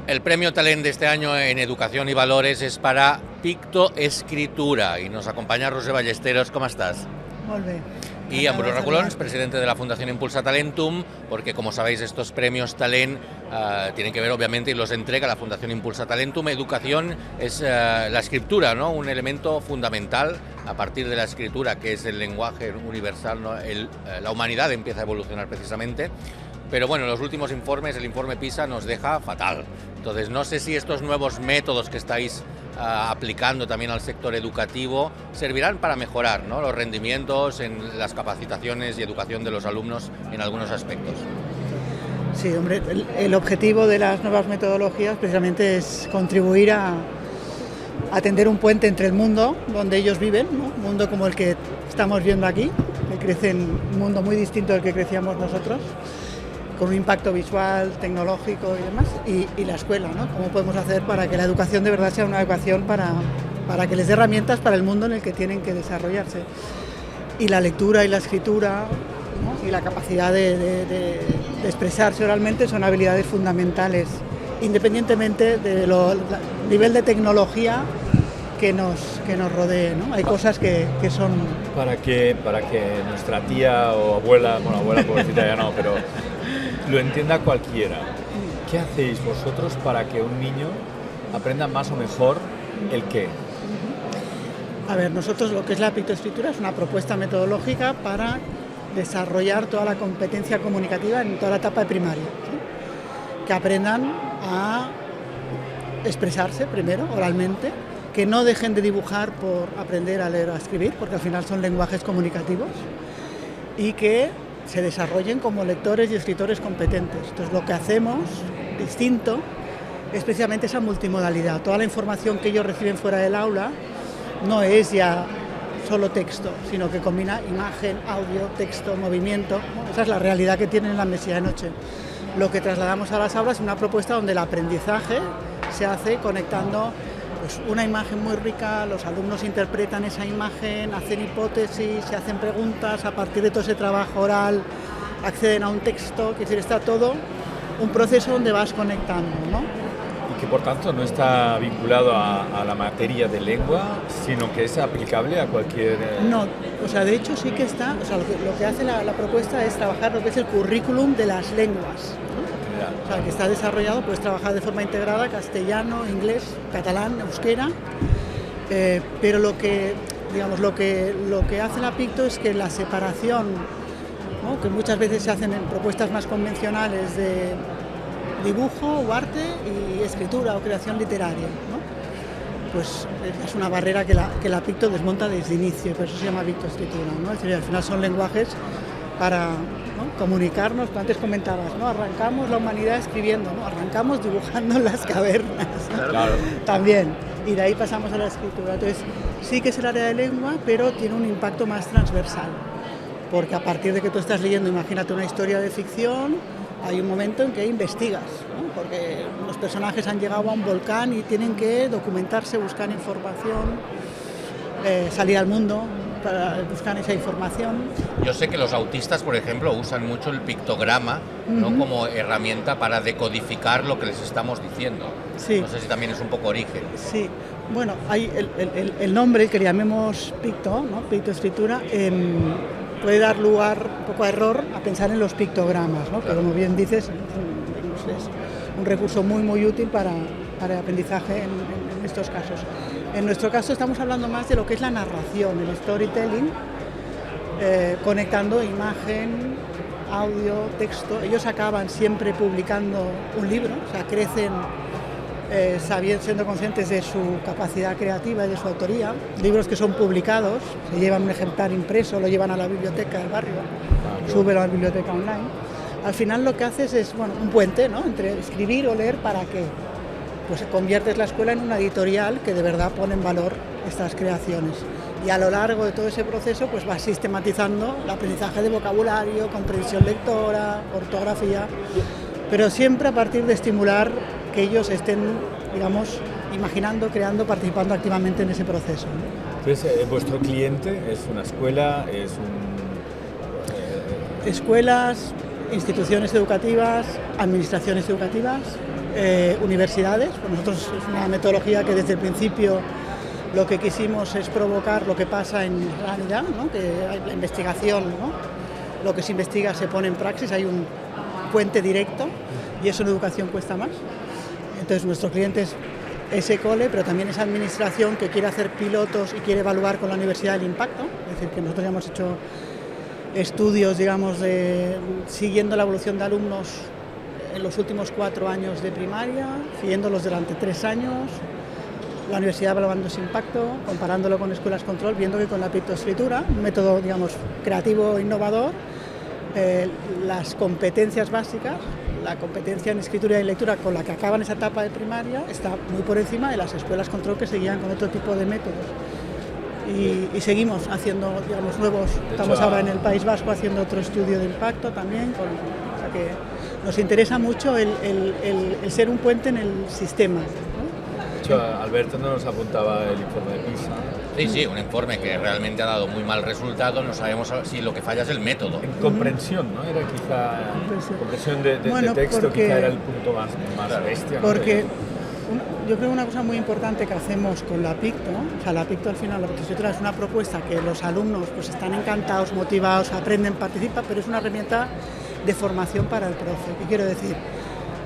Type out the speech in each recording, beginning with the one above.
El premio Talent de este año en Educación y Valores es para Pictoescritura y nos acompaña Roser Ballesteros. ¿Cómo estás? Molt bé. Y Ambrós Recolons, presidente de la Fundación Impulsa Talentum, porque como sabéis estos premios Talent tienen que ver obviamente y los entrega la Fundación Impulsa Talentum. Educación es la escritura, ¿no? Un elemento fundamental. A partir de la escritura, que es el lenguaje universal, ¿no? La humanidad empieza a evolucionar precisamente. Pero bueno, los últimos informes, el informe PISA nos deja fatal. Entonces no sé si estos nuevos métodos que estáis aplicando también al sector educativo servirán para mejorar, ¿no?, los rendimientos en las capacitaciones y educación de los alumnos en algunos aspectos. Sí, hombre, el objetivo de las nuevas metodologías precisamente es contribuir a tender un puente entre el mundo donde ellos viven, ¿no?, un mundo como el que estamos viendo aquí, que crece en un mundo muy distinto del que crecíamos nosotros, con un impacto visual, tecnológico y demás, y la escuela, ¿no? ¿Cómo podemos hacer para que la educación de verdad sea una educación para que les dé herramientas para el mundo en el que tienen que desarrollarse? Y la lectura y la escritura, ¿no?, y la capacidad de expresarse oralmente son habilidades fundamentales, independientemente del nivel de tecnología que nos rodee, ¿no? Hay cosas que son... Para que nuestra tía o abuela, bueno, abuela pobrecita ya no, pero lo entienda cualquiera. ¿Qué hacéis vosotros para que un niño aprenda más o mejor el qué? A ver, nosotros lo que es la pictoescritura es una propuesta metodológica para desarrollar toda la competencia comunicativa en toda la etapa de primaria, ¿sí? Que aprendan a expresarse primero, oralmente, que no dejen de dibujar por aprender a leer o a escribir, porque al final son lenguajes comunicativos, y que se desarrollen como lectores y escritores competentes. Entonces, lo que hacemos distinto es precisamente esa multimodalidad. Toda la información que ellos reciben fuera del aula no es ya solo texto, sino que combina imagen, audio, texto, movimiento, ¿no? Esa es la realidad que tienen en la mesilla de noche. Lo que trasladamos a las aulas es una propuesta donde el aprendizaje se hace conectando pues una imagen muy rica, los alumnos interpretan esa imagen, hacen hipótesis, se hacen preguntas, a partir de todo ese trabajo oral acceden a un texto, que está todo un proceso donde vas conectando, ¿no? Y que por tanto no está vinculado a la materia de lengua, sino que es aplicable a cualquier... No, o sea, de hecho sí que está, o sea, lo que hace la propuesta es trabajar lo que es el currículum de las lenguas. O sea, que está desarrollado, puedes trabajar de forma integrada, castellano, inglés, catalán, euskera, pero lo que hace la Picto es que la separación, ¿no?, que muchas veces se hacen en propuestas más convencionales de dibujo o arte y escritura o creación literaria, ¿no?, pues es una barrera que la Picto desmonta desde el inicio, por eso se llama pictoescritura, ¿no? Es decir, al final son lenguajes para, ¿no?, comunicarnos. Tú antes comentabas, ¿no?, arrancamos la humanidad escribiendo, ¿no?, arrancamos dibujando en las cavernas, ¿no? Claro. También, y de ahí pasamos a la escritura. Entonces sí que es el área de lengua, pero tiene un impacto más transversal, porque a partir de que tú estás leyendo, imagínate una historia de ficción, hay un momento en que investigas, ¿no?, porque los personajes han llegado a un volcán y tienen que documentarse, buscar información, salir al mundo para buscar esa información. Yo sé que los autistas, por ejemplo, usan mucho el pictograma, ¿no?, como herramienta para decodificar lo que les estamos diciendo. Sí. No sé si también es un poco origen. Sí, bueno, hay el nombre, el que le llamemos Picto, ¿no?, pictoescritura, puede dar lugar un poco a error a pensar en los pictogramas, ¿no?, Claro. que como bien dices es un recurso muy muy útil para el aprendizaje en estos casos. En nuestro caso estamos hablando más de lo que es la narración, el storytelling, conectando imagen, audio, texto. Ellos acaban siempre publicando un libro, o sea, crecen siendo conscientes de su capacidad creativa y de su autoría. Libros que son publicados, se llevan un ejemplar impreso, lo llevan a la biblioteca del barrio, suben a la biblioteca online. Al final lo que haces es, bueno, un puente, ¿no?, entre escribir o leer. ¿Para qué? Pues conviertes la escuela en una editorial que de verdad pone en valor estas creaciones. Y a lo largo de todo ese proceso pues vas sistematizando el aprendizaje de vocabulario, comprensión lectora, ortografía, pero siempre a partir de estimular que ellos estén, digamos, imaginando, creando, participando activamente en ese proceso, ¿no? Entonces, vuestro cliente es una escuela, es Escuelas, instituciones educativas, administraciones educativas, universidades. Pues nosotros es una metodología que desde el principio lo que quisimos es provocar lo que pasa en realidad, ¿no? Que hay la investigación, ¿no? Lo que se investiga se pone en praxis, hay un puente directo y eso en educación cuesta más. Entonces nuestro cliente es ese cole, pero también esa administración que quiere hacer pilotos y quiere evaluar con la universidad el impacto. Es decir, que nosotros ya hemos hecho estudios, digamos, siguiendo la evolución de alumnos en los últimos 4 años de primaria, siguiéndolos durante 3 años, la universidad evaluando ese impacto, comparándolo con escuelas control, viendo que con la pictoescritura, un método, digamos, creativo e innovador, las competencias básicas, la competencia en escritura y lectura con la que acaban esa etapa de primaria está muy por encima de las escuelas control que seguían con otro tipo de métodos. Y seguimos haciendo, digamos, nuevos. Estamos ahora en el País Vasco haciendo otro estudio de impacto también. O sea que nos interesa mucho el ser un puente en el sistema, ¿no? De hecho, Alberto nos apuntaba el informe de PISA. Sí, un informe que realmente ha dado muy mal resultado. No sabemos si lo que falla es el método. En comprensión, ¿no? Era quizá comprensión de texto, quizá era el punto más bestia, ¿no? Porque yo creo que una cosa muy importante que hacemos con la Picto, o sea, la Picto al final, la pictoescritura es una propuesta que los alumnos pues están encantados, motivados, aprenden, participan, pero es una herramienta de formación para el profe. ¿Qué quiero decir?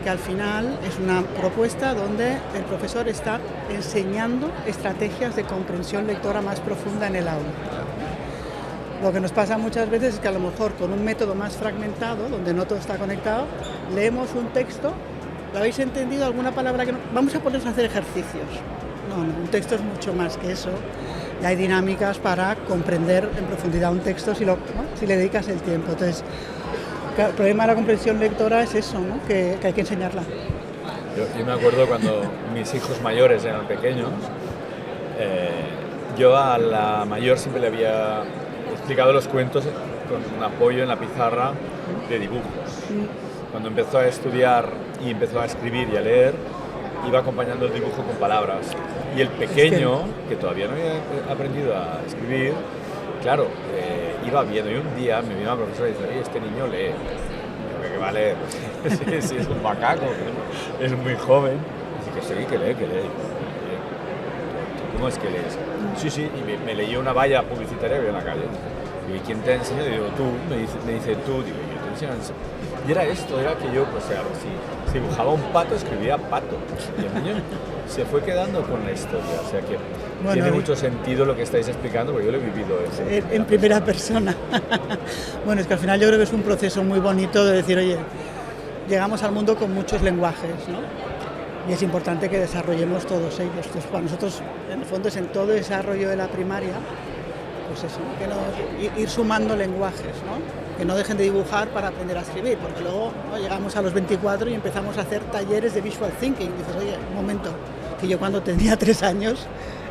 Que al final es una propuesta donde el profesor está enseñando estrategias de comprensión lectora más profunda en el aula. Lo que nos pasa muchas veces es que a lo mejor con un método más fragmentado, donde no todo está conectado, leemos un texto, ¿lo habéis entendido? ¿Alguna palabra que no? Vamos a ponernos a hacer ejercicios. No, un texto es mucho más que eso. Y hay dinámicas para comprender en profundidad un texto si le dedicas el tiempo. Entonces, el problema de la comprensión lectora es eso, ¿no? que hay que enseñarla. Yo me acuerdo cuando mis hijos mayores eran pequeños, yo a la mayor siempre le había explicado los cuentos con un apoyo en la pizarra de dibujos. Cuando empezó a estudiar y empezó a escribir y a leer, iba acompañando el dibujo con palabras. Y el pequeño, que todavía no había aprendido a escribir, claro, iba viendo. Y un día me vino la profesora y dice: oye, este niño lee. ¿Qué va a leer? Sí, es un macaco, es muy joven. Dice que sí, que lee. ¿Cómo es que lees? Sí, y me leyó una valla publicitaria que había en la calle. Y ¿quién te ha enseñado? Digo, tú. Me dice tú. Digo, yo te enseño. Y era esto, era que yo, pues, si dibujaba un pato, escribía pato. Y el niño se fue quedando con la historia. O sea que tiene mucho sentido lo que estáis explicando, porque yo lo he vivido en primera persona. Bueno, es que al final yo creo que es un proceso muy bonito de decir, oye, llegamos al mundo con muchos lenguajes, ¿no? Y es importante que desarrollemos todos ellos. Entonces, para nosotros, en el fondo, es en todo desarrollo de la primaria, pues eso, ¿no? Ir sumando lenguajes, ¿no? Que no dejen de dibujar para aprender a escribir, porque luego, ¿no?, llegamos a los 24 y empezamos a hacer talleres de visual thinking. Y dices, oye, un momento, que yo cuando tenía 3 años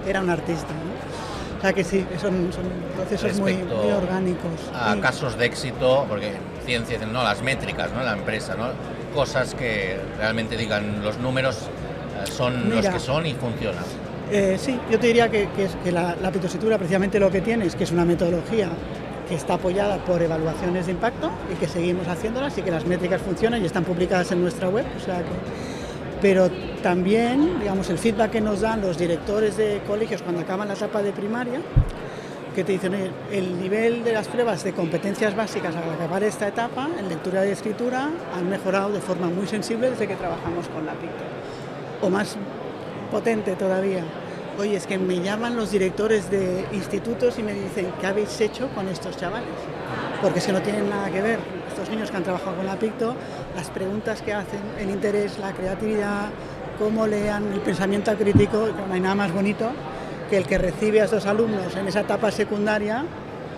era un artista, ¿no? O sea que sí, son procesos muy orgánicos. A casos de éxito, porque ciencia, no, las métricas, ¿no?, la empresa, ¿no? Cosas que realmente digan los números son los que son y funcionan. Sí, yo te diría que la pictoescritura precisamente lo que tiene es que es una metodología que está apoyada por evaluaciones de impacto y que seguimos haciéndolas y que las métricas funcionan y están publicadas en nuestra web. O sea que, pero también, digamos, el feedback que nos dan los directores de colegios cuando acaban la etapa de primaria, que te dicen, el nivel de las pruebas de competencias básicas al acabar esta etapa, en lectura y escritura, han mejorado de forma muy sensible desde que trabajamos con la Picto. O más potente todavía, oye, es que me llaman los directores de institutos y me dicen, ¿qué habéis hecho con estos chavales? Porque es que no tienen nada que ver. Estos niños que han trabajado con la Picto, las preguntas que hacen, el interés, la creatividad, cómo lean, el pensamiento crítico, no hay nada más bonito que el que recibe a estos alumnos en esa etapa secundaria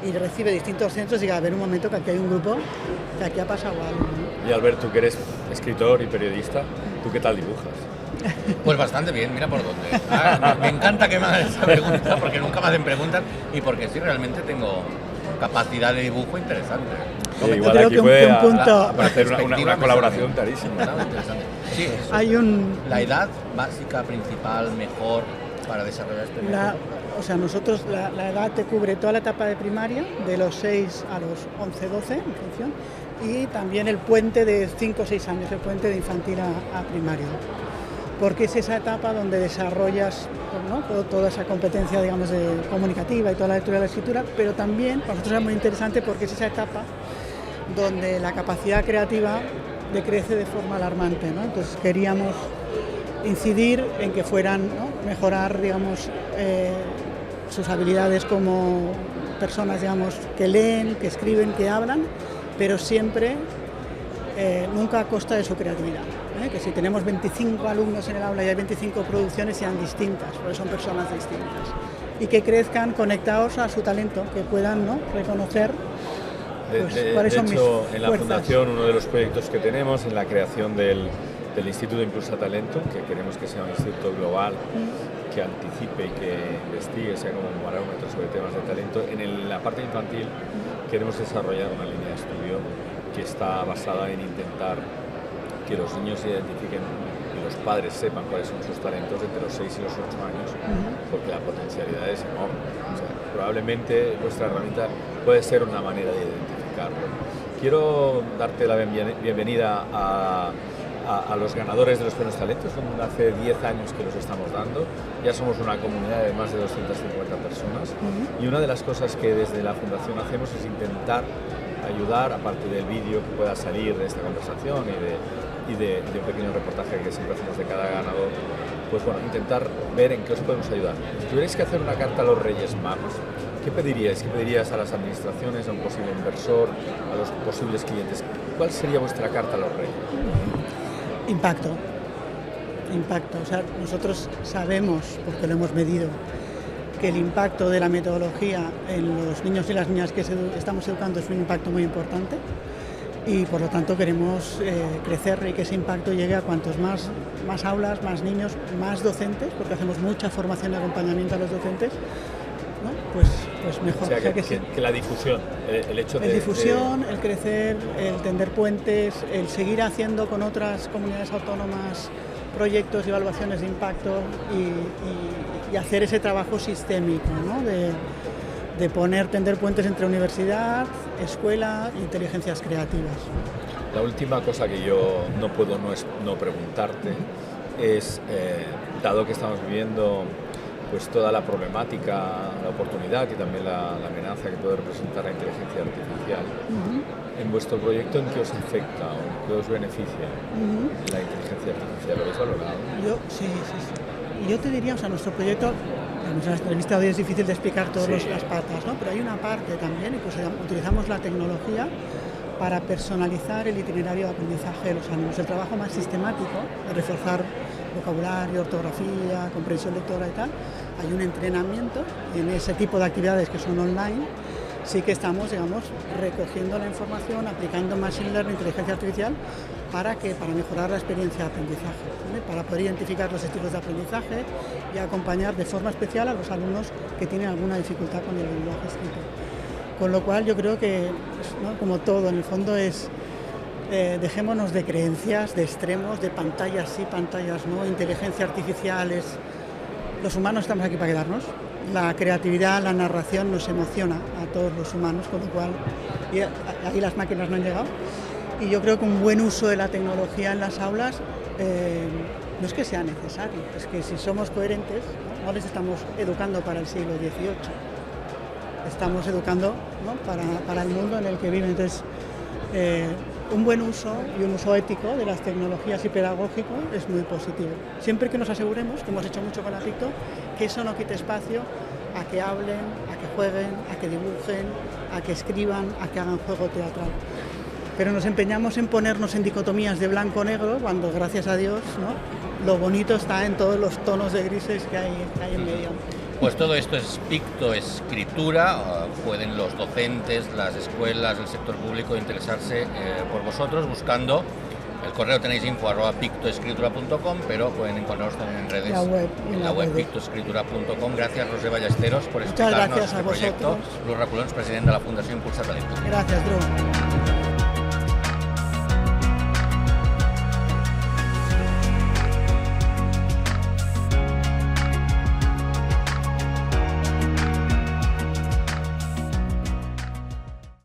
y recibe distintos centros y diga, a ver un momento que aquí hay un grupo, que aquí ha pasado algo, ¿no? Y Albert, tú que eres escritor y periodista, ¿tú qué tal dibujas? Pues bastante bien, mira por dónde. Me encanta que me hagan esa pregunta, porque nunca me hacen preguntas y porque sí, realmente tengo capacidad de dibujo interesante. Sí, igual aquí puede hacer una colaboración clarísima. Sí, hay la edad básica, principal, mejor para desarrollar este método. O sea, nosotros la edad te cubre toda la etapa de primaria, de los 6 a los 11, 12 en función, y también el puente de 5 o 6 años, el puente de infantil a primaria, porque es esa etapa donde desarrollas, ¿no?, toda esa competencia, digamos, comunicativa y toda la lectura y la escritura, pero también para nosotros es muy interesante porque es esa etapa donde la capacidad creativa decrece de forma alarmante, ¿no? Entonces queríamos incidir en que fueran, ¿no?, mejorar, digamos, sus habilidades como personas, digamos, que leen, que escriben, que hablan, pero siempre, nunca a costa de su creatividad, ¿eh? Que si tenemos 25 alumnos en el aula y hay 25 producciones, sean distintas, porque son personas distintas, y que crezcan conectados a su talento, que puedan, ¿no?, reconocer cuáles son mis fuerzas. En la Fundación, uno de los proyectos que tenemos en la creación del Instituto Impulsa Talento, que queremos que sea un instituto global, que anticipe y que investigue, sea como un barómetro sobre temas de talento. En la parte infantil queremos desarrollar una línea de estudio que está basada en intentar que los niños se identifiquen y los padres sepan cuáles son sus talentos entre los 6 y los 8 años, porque la potencialidad es enorme. O sea, probablemente vuestra herramienta puede ser una manera de identificarlo. Quiero darte la bienvenida a los ganadores de los premios talentos. Hace 10 años que los estamos dando, ya somos una comunidad de más de 250 personas, y una de las cosas que desde la Fundación hacemos es intentar ayudar, aparte del vídeo que pueda salir de esta conversación y de un pequeño reportaje que siempre hacemos de cada ganador, pues bueno, intentar ver en qué os podemos ayudar. Si tuvierais que hacer una carta a los Reyes Magos, ¿qué pediríais? ¿Qué pediríais a las administraciones, a un posible inversor, a los posibles clientes? ¿Cuál sería vuestra carta a los Reyes? Impacto. O sea, nosotros sabemos, porque lo hemos medido, que el impacto de la metodología en los niños y las niñas que estamos educando es un impacto muy importante, y por lo tanto queremos crecer y que ese impacto llegue a cuantos más aulas, más niños, más docentes, porque hacemos mucha formación y acompañamiento a los docentes, ¿no? Pues mejor. O sea, que la difusión, el hecho de... el crecer, el tender puentes, el seguir haciendo con otras comunidades autónomas proyectos y evaluaciones de impacto y hacer ese trabajo sistémico, ¿no?, de tender puentes entre universidad, escuela e inteligencias creativas. La última cosa que yo no puedo no preguntarte es, dado que estamos viviendo pues toda la problemática, la oportunidad y también la amenaza que puede representar la inteligencia artificial, en vuestro proyecto, ¿en qué os afecta o en qué os beneficia la inteligencia artificial? ¿Lo habéis valorado? Sí. Y yo te diría, o sea, nuestro proyecto, en la entrevista hoy es difícil de explicar todas las patas, ¿no? Pero hay una parte también, y pues utilizamos la tecnología para personalizar el itinerario de aprendizaje de los alumnos. El trabajo más sistemático, de reforzar vocabulario, ortografía, comprensión lectora y tal, hay un entrenamiento en ese tipo de actividades que son online. Sí que estamos, digamos, recogiendo la información, aplicando machine learning, inteligencia artificial, para mejorar la experiencia de aprendizaje, ¿vale?, para poder identificar los estilos de aprendizaje y acompañar de forma especial a los alumnos que tienen alguna dificultad con el lenguaje escrito. Con lo cual yo creo que, ¿no?, como todo, en el fondo es dejémonos de creencias, de extremos, de pantallas sí, pantallas no, inteligencia artificial es... Los humanos estamos aquí para quedarnos. La creatividad, la narración nos emociona a todos los humanos, con lo cual ahí las máquinas no han llegado. Y yo creo que un buen uso de la tecnología en las aulas no es que sea necesario, es que si somos coherentes, no les estamos educando para el siglo XVIII, estamos educando, ¿no?, para el mundo en el que viven. Entonces, un buen uso y un uso ético de las tecnologías y pedagógico es muy positivo. Siempre que nos aseguremos, que hemos hecho mucho con la Picto, que eso no quite espacio a que hablen, a que jueguen, a que dibujen, a que escriban, a que hagan juego teatral. Pero nos empeñamos en ponernos en dicotomías de blanco-negro cuando, gracias a Dios, ¿no?, lo bonito está en todos los tonos de grises que hay en medio. Pues todo esto es pictoescritura. Pueden los docentes, las escuelas, el sector público interesarse por vosotros buscando. El correo tenéis info@pictoescritura.com, pero pueden encontraros también en redes. La web pictoescritura.com. Gracias, Roser Ballesteros, por explicarnos este proyecto. Luz Raculons, presidenta de la Fundación Impulsa Talento. Gracias, Drew.